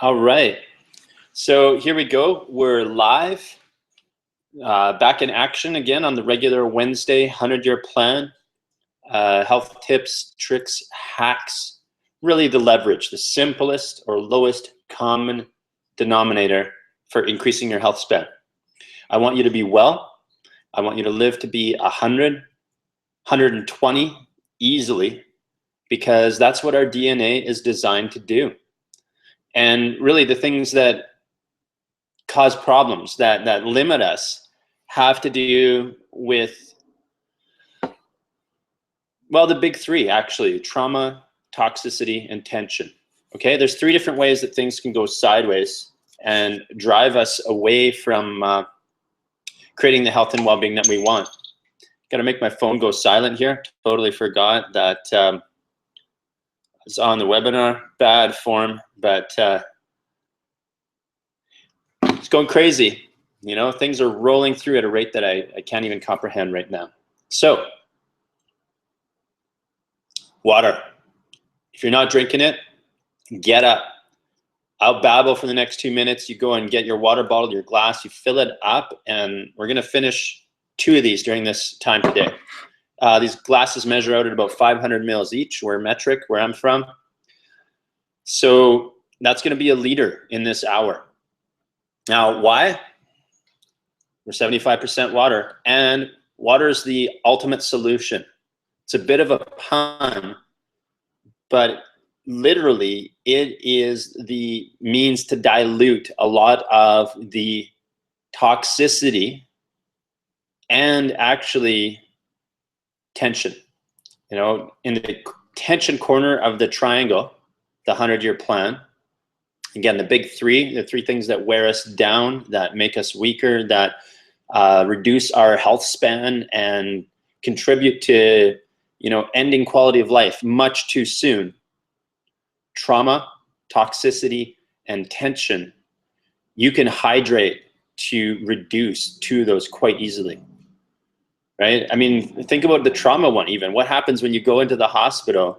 All right. So here we go. We're live, back in action again on the regular Wednesday 100-year plan. Health tips, tricks, hacks, really the leverage, the simplest or lowest common denominator for increasing your health span. I want you to be well. I want you to live to be 100, 120 easily, because that's what our DNA is designed to do. And really the things that cause problems, that limit us, have to do with, well, the big three actually: trauma, toxicity, and tension. Okay, there's three different ways that things can go sideways and drive us away from creating the health and well-being that we want. Gotta make my phone go silent here. Totally forgot that I was on the webinar. Bad form, but it's going crazy. You know, things are rolling through at a rate that I can't even comprehend right now. So, water. If you're not drinking it, get up. I'll babble for the next 2 minutes. You go and get your water bottle, your glass, you fill it up, and we're gonna finish 2 of these during this time today. These glasses measure out at about 500 mils each. We're metric where I'm from. So that's gonna be a liter in this hour. Now, why? We're 75% water, and water is the ultimate solution. It's a bit of a pun, but literally it is the means to dilute a lot of the toxicity and actually tension. You know, in the tension corner of the triangle, the 100-year plan, again, the big three, the three things that wear us down, that make us weaker, that reduce our health span and contribute to, you know, ending quality of life much too soon: trauma, toxicity, and tension. You can hydrate to reduce 2 of those quite easily, right? I mean, think about the trauma one even. What happens when you go into the hospital?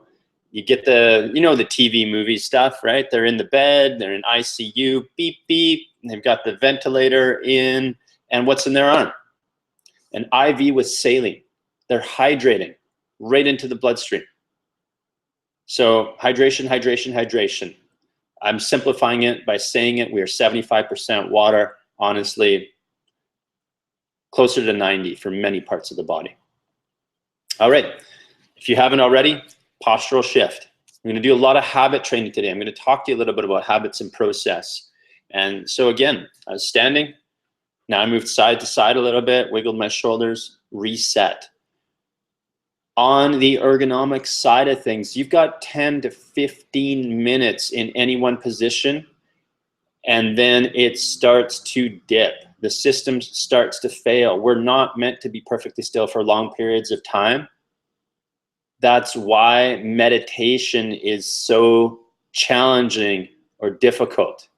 You get the, you know, the TV movie stuff, right? They're in the bed, they're in ICU, beep, beep, and they've got the ventilator in, and what's in their arm? An IV with saline. They're hydrating right into the bloodstream. So hydration, hydration, hydration. I'm simplifying it by saying it. We are 75% water, honestly, closer to 90 for many parts of the body. All right, if you haven't already, postural shift. I'm gonna do a lot of habit training today. I'm gonna talk to you a little bit about habits and process. And so again, I was standing, now I moved side to side a little bit, wiggled my shoulders, reset. On the ergonomic side of things, you've got 10 to 15 minutes in any one position, and then it starts to dip. The system starts to fail. We're not meant to be perfectly still for long periods of time. That's why meditation is so challenging or difficult,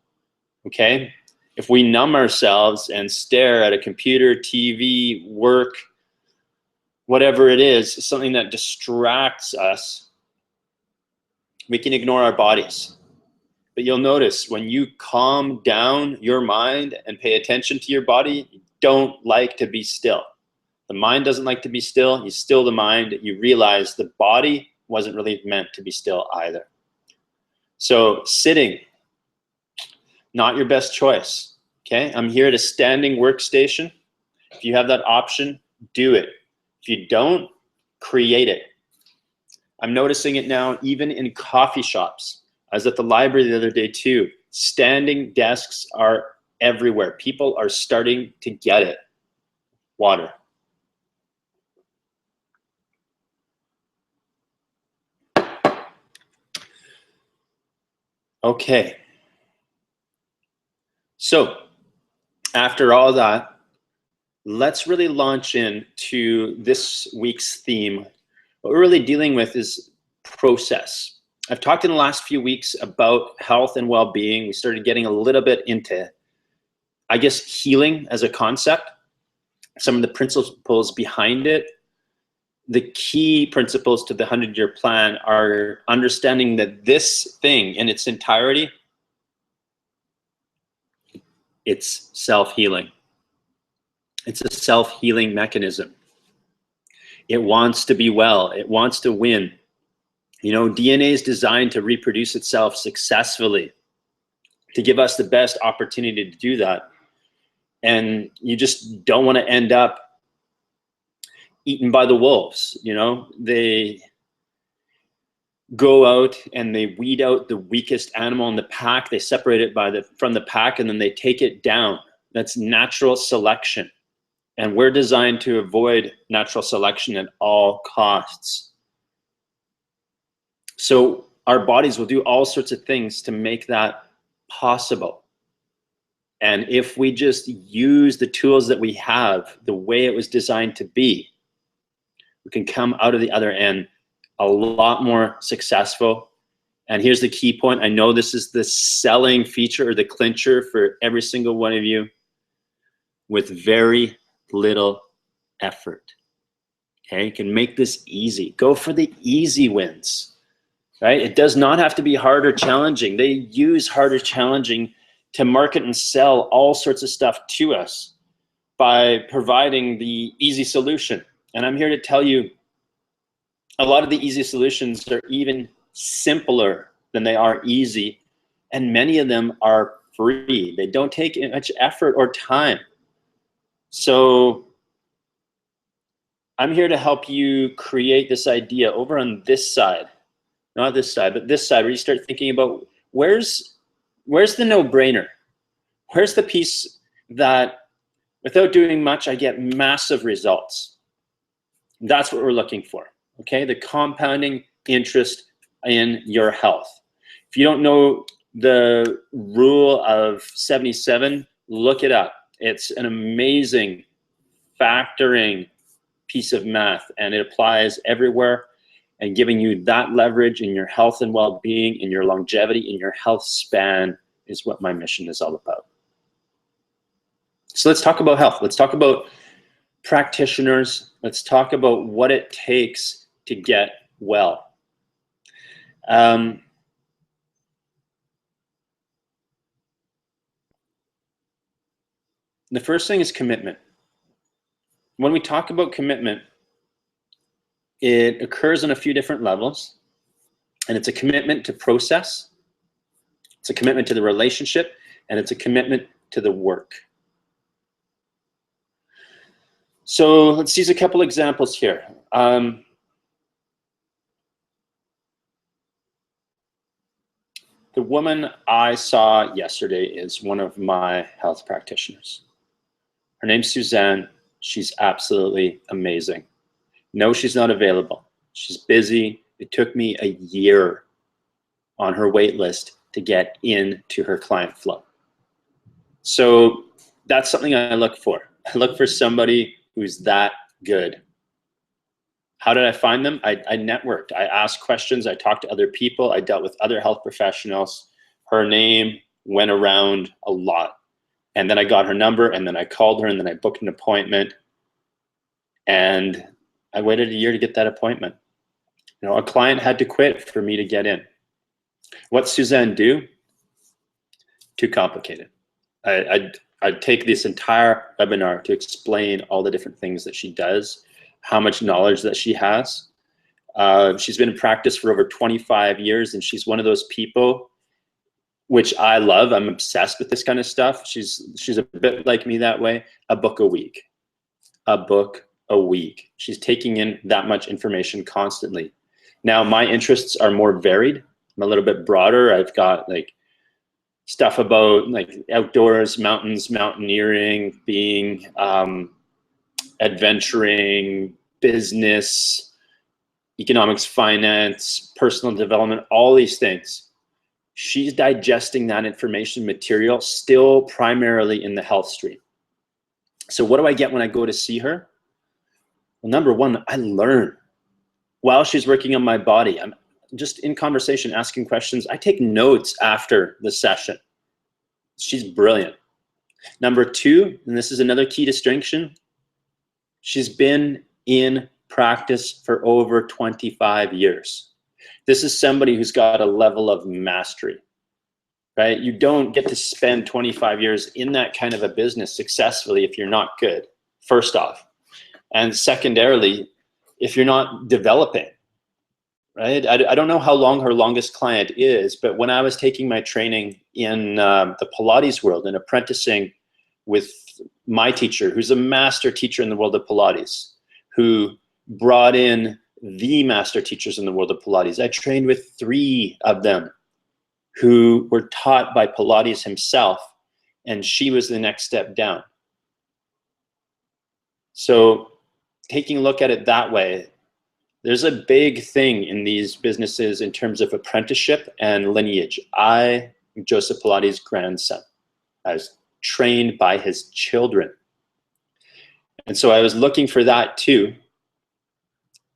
okay? If we numb ourselves and stare at a computer, TV, work, whatever it is, something that distracts us, we can ignore our bodies. But you'll notice when you calm down your mind and pay attention to your body, you don't like to be still. The mind doesn't like to be still. You still the mind, you realize the body wasn't really meant to be still either. So sitting, not your best choice, okay? I'm here at a standing workstation. If you have that option, do it. If you don't, create it. I'm noticing it now even in coffee shops. I was at the library the other day too. Standing desks are everywhere. People are starting to get it. Water. Okay. So after all that, let's really launch into this week's theme. What we're really dealing with is process. I've talked in the last few weeks about health and well-being. We started getting a little bit into, I guess, healing as a concept, some of the principles behind it. The key principles to the 100-year plan are understanding that this thing in its entirety it's self-healing. It's a self-healing mechanism. It wants to be well. It wants to win. You know, DNA is designed to reproduce itself successfully, to give us the best opportunity to do that. And you just don't want to end up eaten by the wolves. You know, they go out and they weed out the weakest animal in the pack. They separate it from the pack, and then they take it down. That's natural selection. And we're designed to avoid natural selection at all costs. So our bodies will do all sorts of things to make that possible. And if we just use the tools that we have the way it was designed to be, we can come out of the other end a lot more successful. And here's the key point. I know this is the selling feature or the clincher for every single one of you: with very little effort. Okay, you can make this easy. Go for the easy wins, right? It does not have to be hard or challenging. They use hard or challenging to market and sell all sorts of stuff to us by providing the easy solution. And I'm here to tell you, a lot of the easy solutions are even simpler than they are easy, and many of them are free. They don't take much effort or time. So I'm here to help you create this idea over on this side, not this side, but this side, where you start thinking about where's the no-brainer? Where's the piece that without doing much, I get massive results? That's what we're looking for. Okay, the compounding interest in your health. If you don't know the rule of 77, look it up. It's an amazing factoring piece of math, and it applies everywhere, and giving you that leverage in your health and well-being, in your longevity, in your health span is what my mission is all about. So let's talk about health. Let's talk about practitioners. Let's talk about what it takes to get well. The first thing is commitment. When we talk about commitment, it occurs on a few different levels, and it's a commitment to process, it's a commitment to the relationship, and it's a commitment to the work. So let's use a couple examples here. The woman I saw yesterday is one of my health practitioners. Her name's Suzanne. She's absolutely amazing. No, she's not available. She's busy. It took me a year on her wait list to get into her client flow. So that's something I look for. I look for somebody who's that good. How did I find them? I networked. I asked questions. I talked to other people. I dealt with other health professionals. Her name went around a lot. And then I got her number, and then I called her, and then I booked an appointment. And I waited a year to get that appointment. You know, a client had to quit for me to get in. What's Suzanne do? Too complicated. I'd take this entire webinar to explain all the different things that she does, how much knowledge that she has. She's been in practice for over 25 years, and she's one of those people, which I love. I'm obsessed with this kind of stuff. She's a bit like me that way. A book a week. A book a week. She's taking in that much information constantly. Now, my interests are more varied. I'm a little bit broader. I've got like stuff about like outdoors, mountains, mountaineering, being, adventuring, business, economics, finance, personal development, all these things. She's digesting that information material still primarily in the health stream. So what do I get when I go to see her? Well, number one, I learn. While she's working on my body, I'm just in conversation, asking questions. I take notes after the session. She's brilliant. Number two, and this is another key distinction, she's been in practice for over 25 years. This is somebody who's got a level of mastery. right? You don't get to spend 25 years in that kind of a business successfully if you're not good, first off. And secondarily, if you're not developing, right? I don't know how long her longest client is, but when I was taking my training in the Pilates world and apprenticing with my teacher, who's a master teacher in the world of Pilates, who brought in the master teachers in the world of Pilates. I trained with 3 of them who were taught by Pilates himself, and she was the next step down. So taking a look at it that way, there's a big thing in these businesses in terms of apprenticeship and lineage. I am Joseph Pilates' grandson. I was trained by his children. And so I was looking for that too.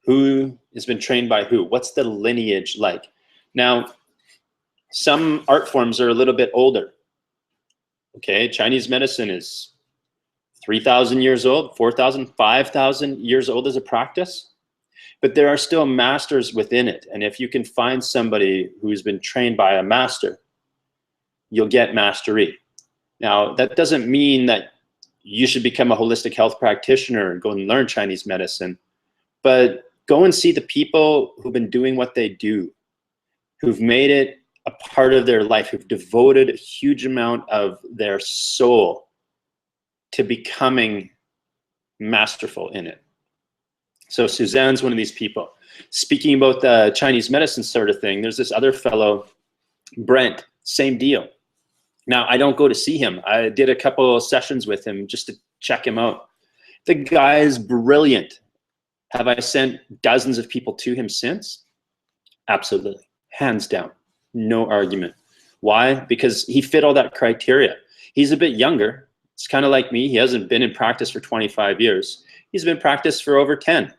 Who has been trained by who? What's the lineage like? Now, some art forms are a little bit older. Okay, Chinese medicine is 3,000 years old, 4,000, 5,000 years old as a practice. But there are still masters within it. And if you can find somebody who's been trained by a master, you'll get mastery. Now, that doesn't mean that you should become a holistic health practitioner and go and learn Chinese medicine, but go and see the people who've been doing what they do, who've made it a part of their life, who've devoted a huge amount of their soul to becoming masterful in it. So Suzanne's one of these people. Speaking about the Chinese medicine sort of thing, there's this other fellow, Brent, same deal. Now, I don't go to see him. I did a couple of sessions with him just to check him out. The guy is brilliant. Have I sent dozens of people to him since? Absolutely, hands down, no argument. Why? Because he fit all that criteria. He's a bit younger. It's kind of like me. He hasn't been in practice for 25 years. He's been in practice for over 10,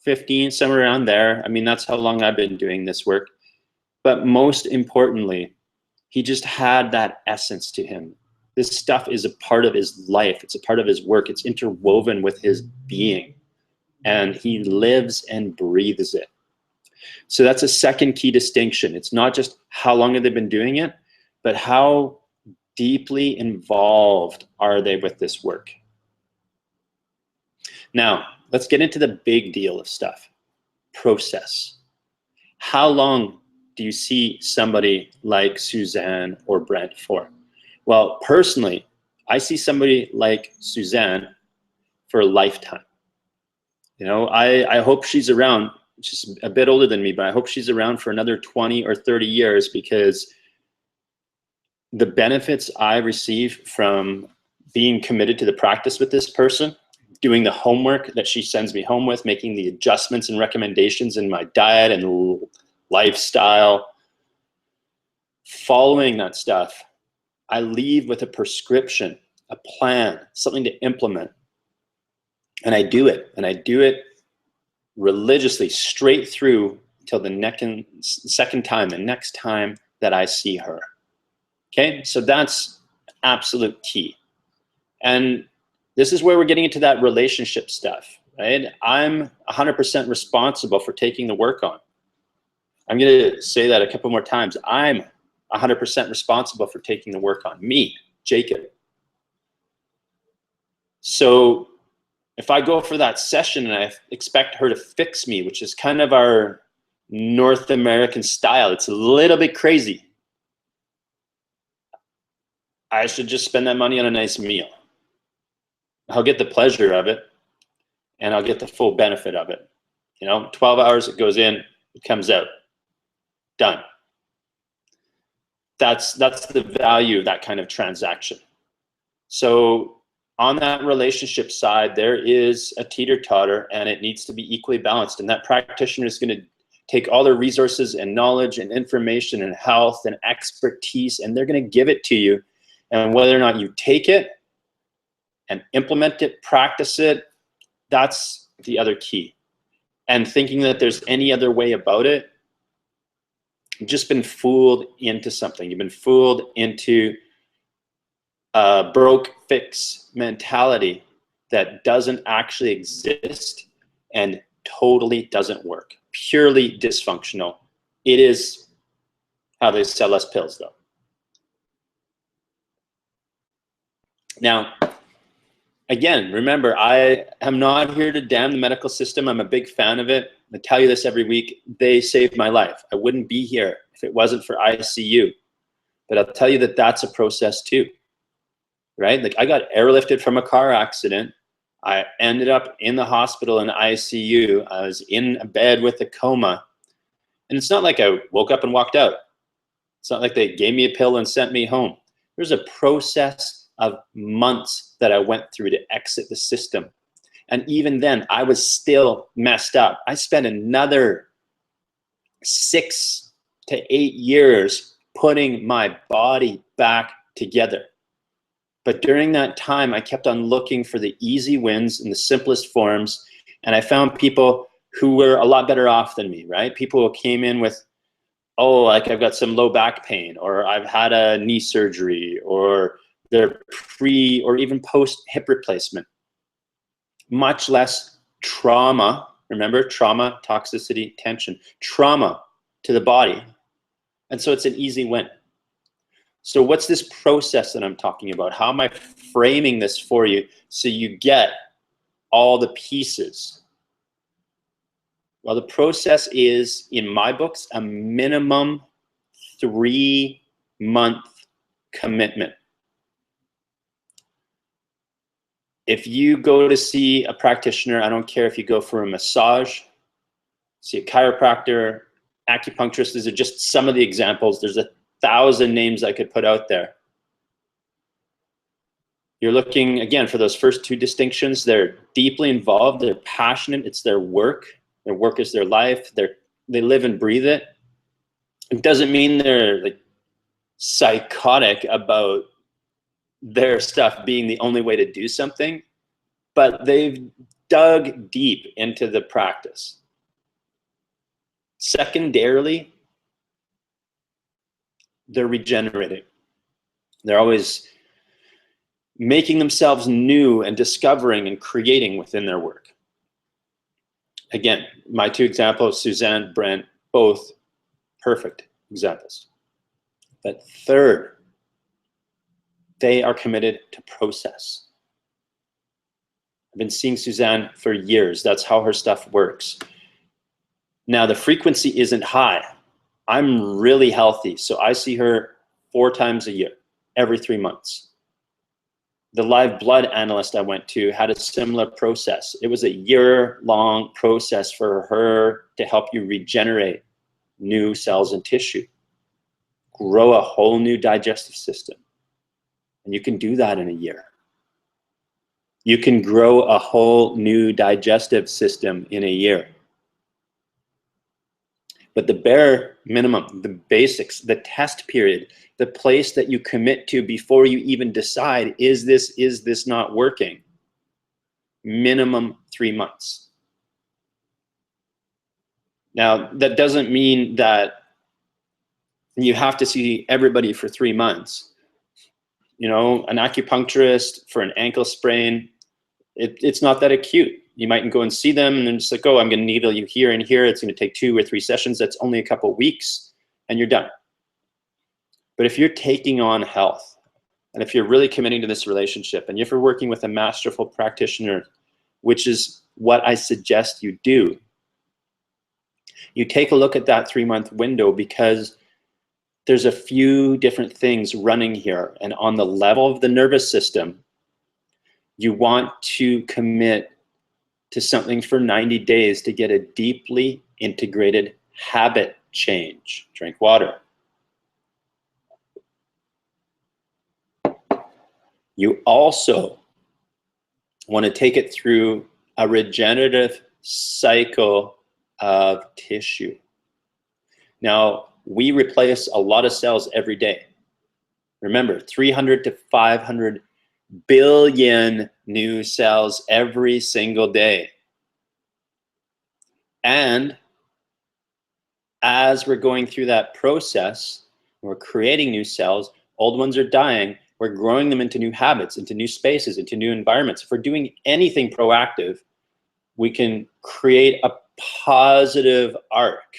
15, somewhere around there. I mean, that's how long I've been doing this work. But most importantly, he just had that essence to him. This stuff is a part of his life. It's a part of his work. It's interwoven with his being. And he lives and breathes it. So that's a second key distinction. It's not just how long have they been doing it, but how deeply involved are they with this work. Now, let's get into the big deal of stuff. Process. How long do you see somebody like Suzanne or Brent for? Well, personally, I see somebody like Suzanne for a lifetime. You know, I hope she's around. She's a bit older than me, but I hope she's around for another 20 or 30 years, because the benefits I receive from being committed to the practice with this person, doing the homework that she sends me home with, making the adjustments and recommendations in my diet and lifestyle, following that stuff, I leave with a prescription, a plan, something to implement. And I do it, and I do it religiously, straight through till the next time that I see her. Okay, so that's absolute key. And this is where we're getting into that relationship stuff, right? I'm 100% responsible for taking the work on. I'm going to say that a couple more times. I'm 100% responsible for taking the work on. Me, Jacob. So if I go for that session and I expect her to fix me, which is kind of our North American style, it's a little bit crazy. I should just spend that money on a nice meal. I'll get the pleasure of it, and I'll get the full benefit of it. You know, 12 hours, it goes in, it comes out. Done. That's the value of that kind of transaction. So on that relationship side, there is a teeter-totter, and it needs to be equally balanced. And that practitioner is going to take all their resources and knowledge and information and health and expertise, and they're going to give it to you. And whether or not you take it and implement it, practice it, that's the other key. And thinking that there's any other way about it, you've just been fooled into something. You've been fooled into a broke fix mentality that doesn't actually exist and totally doesn't work. Purely dysfunctional. It is how they sell us pills, though. Now, again, remember, I am not here to damn the medical system. I'm a big fan of it. I tell you this every week. They saved my life. I wouldn't be here if it wasn't for ICU. But I'll tell you that that's a process too, right? Like, I got airlifted from a car accident. I ended up in the hospital in ICU. I was in a bed with a coma. And it's not like I woke up and walked out. It's not like they gave me a pill and sent me home. There's a process of months that I went through to exit the system. And even then, I was still messed up. I spent another 6 to 8 years putting my body back together. But during that time, I kept on looking for the easy wins in the simplest forms. And I found people who were a lot better off than me, right? People who came in with, oh, like I've got some low back pain, or I've had a knee surgery, or they're pre or even post hip replacement. Much less trauma. Remember, trauma, toxicity, tension, trauma to the body. And so it's an easy win. So what's this process that I'm talking about? How am I framing this for you so you get all the pieces? Well, the process is, in my books, a minimum 3-month commitment. If you go to see a practitioner, I don't care if you go for a massage, see a chiropractor, acupuncturist, these are just some of the examples. There's 1,000 names I could put out there. You're looking, again, for those first 2 distinctions. They're deeply involved, they're passionate, it's their work. Their work is their life. They live and breathe it. It doesn't mean they're like psychotic about their stuff being the only way to do something, but they've dug deep into the practice. Secondarily, they're regenerating. They're always making themselves new and discovering and creating within their work. Again, my 2 examples, Suzanne, Brent, both perfect examples. But third, they are committed to process. I've been seeing Suzanne for years. That's how her stuff works. Now, the frequency isn't high. I'm really healthy, so I see her 4 times a year, every 3 months. The live blood analyst I went to had a similar process. It was a year-long process for her to help you regenerate new cells and tissue, grow a whole new digestive system. And you can do that in a year. You can grow a whole new digestive system in a year. But the bare minimum, the basics, the test period, the place that you commit to before you even decide, is this not working? Minimum 3 months. Now, that doesn't mean that you have to see everybody for 3 months. You know, an acupuncturist for an ankle sprain, it's not that acute. You might go and see them and they're just like, oh, I'm going to needle you here and here. It's going to take 2 or 3 sessions. That's only a couple of weeks and you're done. But if you're taking on health, and if you're really committing to this relationship, and if you're working with a masterful practitioner, which is what I suggest you do, you take a look at that 3-month window, because there's a few different things running here. And on the level of the nervous system, you want to commit to something for 90 days to get a deeply integrated habit change. Drink water. You also want to take it through a regenerative cycle of tissue. Now, we replace a lot of cells every day. Remember, 300 to 500 billion new cells every single day. And as we're going through that process, we're creating new cells, old ones are dying, we're growing them into new habits, into new spaces, into new environments. If we're doing anything proactive, we can create a positive arc.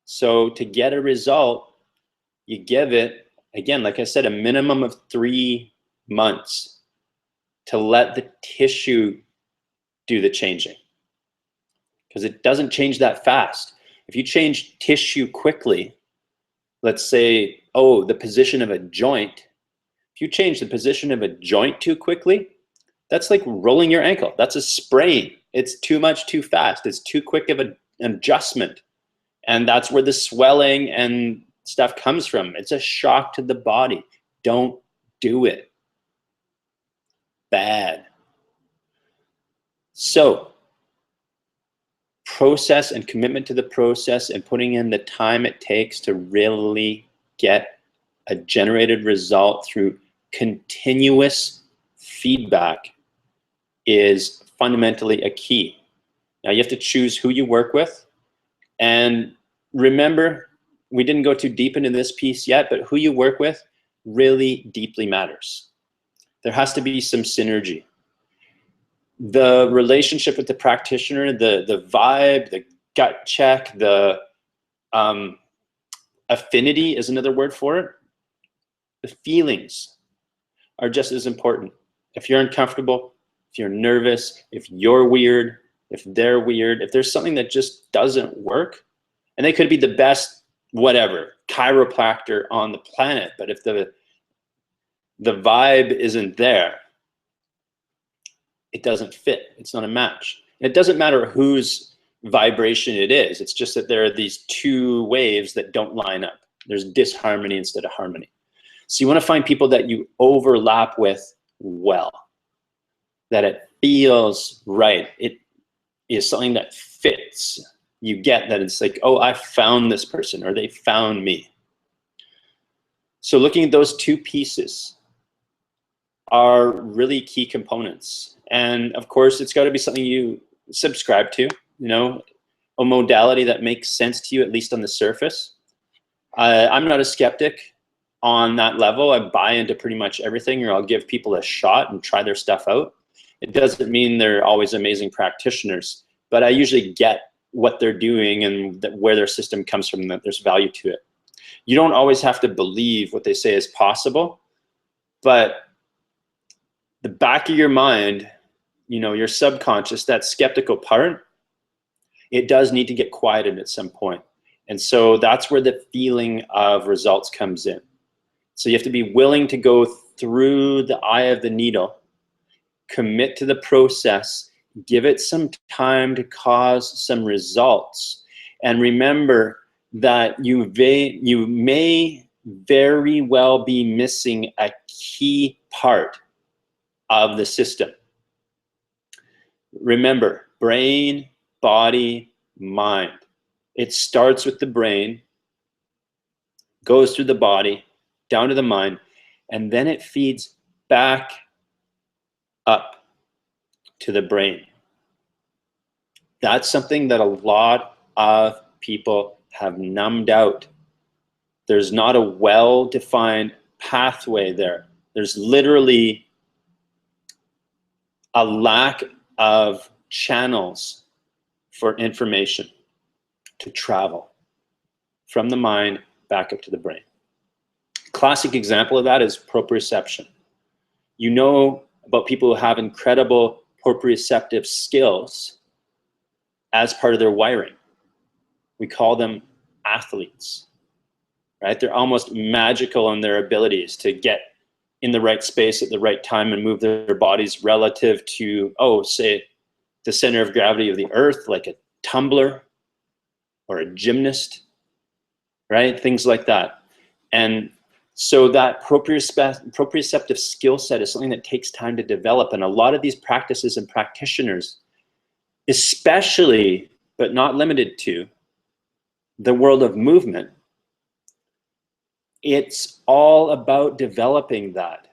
So to get a result, you give it Again, like I said, a minimum of 3 months to let the tissue do the changing, because it doesn't change that fast. If you change tissue quickly, let's say, oh, the position of a joint, if you change the position of a joint too quickly, that's like rolling your ankle. That's a sprain. It's too much too fast. It's too quick of an adjustment. And that's where the swelling and stuff comes from. It's a shock to the body. Don't do it. Bad. So, process and commitment to the process and putting in the time it takes to really get a generated result through continuous feedback is fundamentally a key. Now, you have to choose who you work with. And remember, we didn't go too deep into this piece yet, but who you work with really deeply matters. There has to be some synergy. The relationship with the practitioner, the vibe, the gut check, the affinity is another word for it. The feelings are just as important. If you're uncomfortable, if you're nervous, if you're weird, if they're weird, if there's something that just doesn't work, and they could be the best, whatever, chiropractor on the planet, but if the vibe isn't there, it doesn't fit. It's not a match. It doesn't matter whose vibration it is. It's just that there are these two waves that don't line up. There's disharmony instead of harmony. So you want to find people that you overlap with well, that it feels right. It is something that fits. You get that it's like, oh, I found this person, or they found me. So looking at those two pieces are really key components. And of course, it's got to be something you subscribe to, you know, a modality that makes sense to you, at least on the surface. I'm not a skeptic on that level. I buy into pretty much everything, or I'll give people a shot and try their stuff out. It doesn't mean they're always amazing practitioners, but I usually get what they're doing and where their system comes from, that there's value to it. You don't always have to believe what they say is possible, but the back of your mind, you know, your subconscious, that skeptical part, it does need to get quieted at some point. And so that's where the feeling of results comes in. So you have to be willing to go through the eye of the needle, commit to the process, give it some time to cause some results. And remember that you may very well be missing a key part of the system. Remember, brain, body, mind. It starts with the brain, goes through the body, down to the mind, and then it feeds back up to the brain. That's something that a lot of people have numbed out. There's not a well-defined pathway there. There's literally a lack of channels for information to travel from the mind back up to the brain. Classic example of that is proprioception. You know about people who have incredible proprioceptive skills as part of their wiring. We call them athletes, right? They're almost magical in their abilities to get in the right space at the right time and move their bodies relative to, oh, say, the center of gravity of the earth, like a tumbler or a gymnast, right? Things like that. And so that proprioceptive skill set is something that takes time to develop. And a lot of these practices and practitioners, especially, but not limited to, the world of movement, it's all about developing that.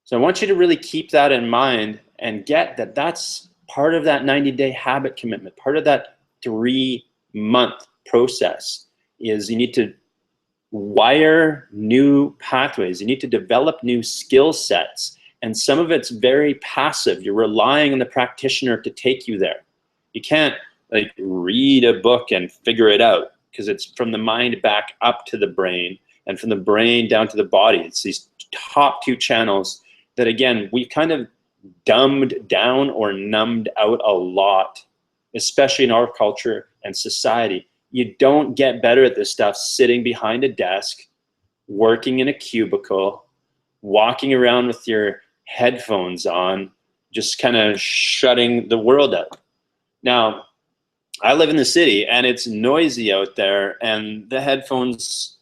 So I want you to really keep that in mind and get that that's part of that 90-day habit commitment. Part of that 3-month process is you need to wire new pathways. You need to develop new skill sets. And some of it's very passive. You're relying on the practitioner to take you there. You can't like read a book and figure it out, because it's from the mind back up to the brain. and from the brain down to the body. It's these top two channels that, again, we kind of dumbed down or numbed out a lot, especially in our culture and society. You don't get better at this stuff sitting behind a desk, working in a cubicle, walking around with your headphones on, just kind of shutting the world out. Now, I live in the city and it's noisy out there, and the headphones,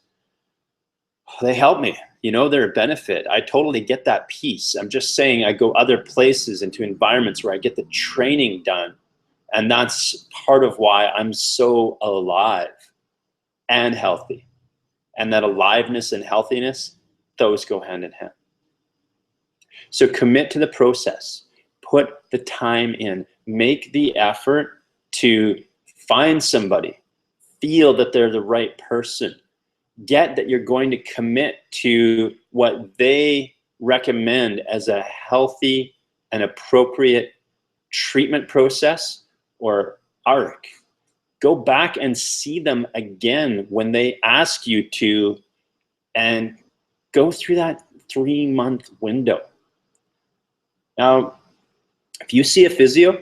they help me. You know, they're a benefit. I totally get that piece. I'm just saying I go other places into environments where I get the training done. And that's part of why I'm so alive and healthy. And that aliveness and healthiness, those go hand in hand. So commit to the process. Put the time in. Make the effort to find somebody. Feel that they're the right person. Get that you're going to commit to what they recommend as a healthy and appropriate treatment process or arc. Go back and see them again when they ask you to, and go through that 3-month window. Now, if you see a physio,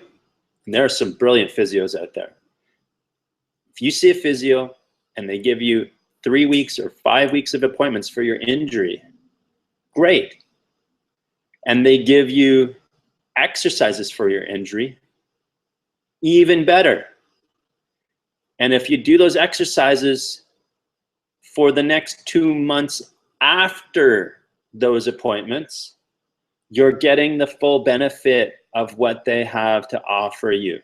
and there are some brilliant physios out there, if you see a physio and they give you 3 weeks or 5 weeks of appointments for your injury, great. And they give you exercises for your injury, even better. And if you do those exercises for the next 2 months after those appointments, you're getting the full benefit of what they have to offer you.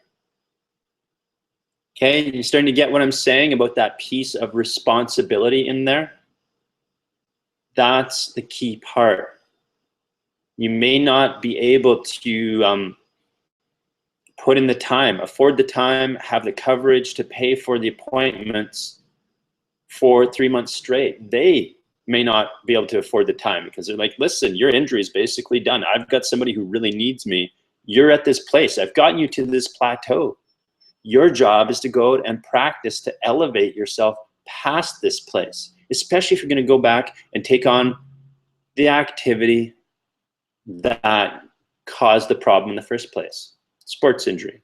Okay, you're starting to get what I'm saying about that piece of responsibility in there? That's the key part. You may not be able to put in the time, afford the time, have the coverage to pay for the appointments for 3 months straight. They may not be able to afford the time because they're like, listen, your injury is basically done. I've got somebody who really needs me. You're at this place. I've gotten you to this plateau. Your job is to go out and practice to elevate yourself past this place, especially if you're going to go back and take on the activity that caused the problem in the first place, sports injury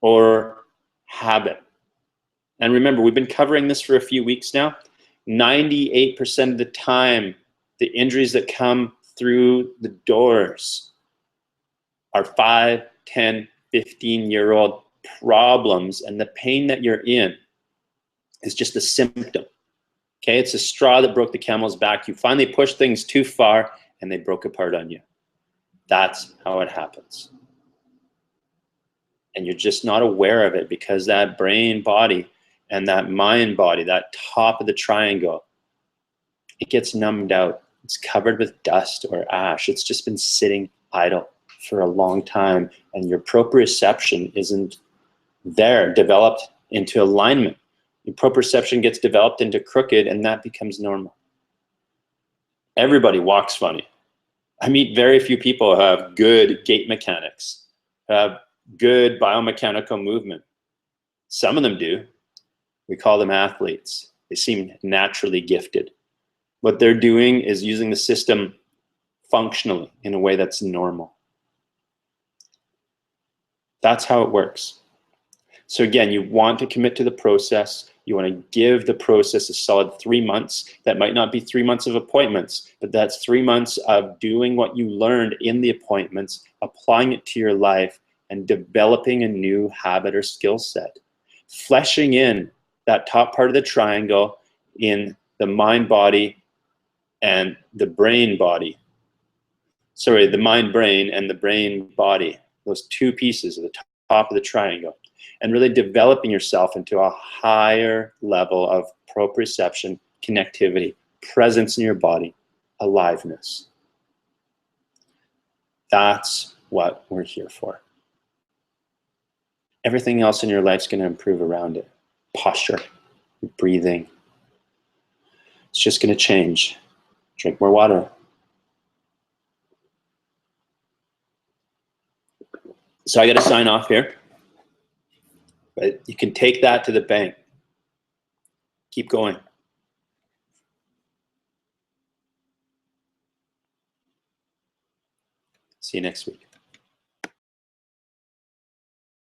or habit. And remember, we've been covering this for a few weeks now. 98% of the time, the injuries that come through the doors are 5, 10, 15-year-old problems, and the pain that you're in is just a symptom. Okay, it's a straw that broke the camel's back. You finally pushed things too far and they broke apart on you. That's how it happens. And you're just not aware of it because that brain body and that mind body, that top of the triangle, it gets numbed out. It's covered with dust or ash. It's just been sitting idle for a long time, and your proprioception isn't there, developed into alignment. Your proprioception gets developed into crooked, and that becomes normal. Everybody walks funny. I meet very few people who have good gait mechanics, who have good biomechanical movement. Some of them do. We call them athletes. They seem naturally gifted. What they're doing is using the system functionally in a way that's normal. That's how it works. So again, you want to commit to the process. You want to give the process a solid 3 months. That might not be 3 months of appointments, but that's 3 months of doing what you learned in the appointments, applying it to your life, and developing a new habit or skill set. Fleshing in that top part of the triangle in the mind body and the brain body. Sorry, the mind brain and the brain body. Those two pieces of the top of the triangle. And really developing yourself into a higher level of proprioception, connectivity, presence in your body, aliveness. That's what we're here for. Everything else in your life's going to improve around it. Posture, breathing. It's just going to change. Drink more water. So I got to sign off here. But you can take that to the bank. Keep going. See you next week.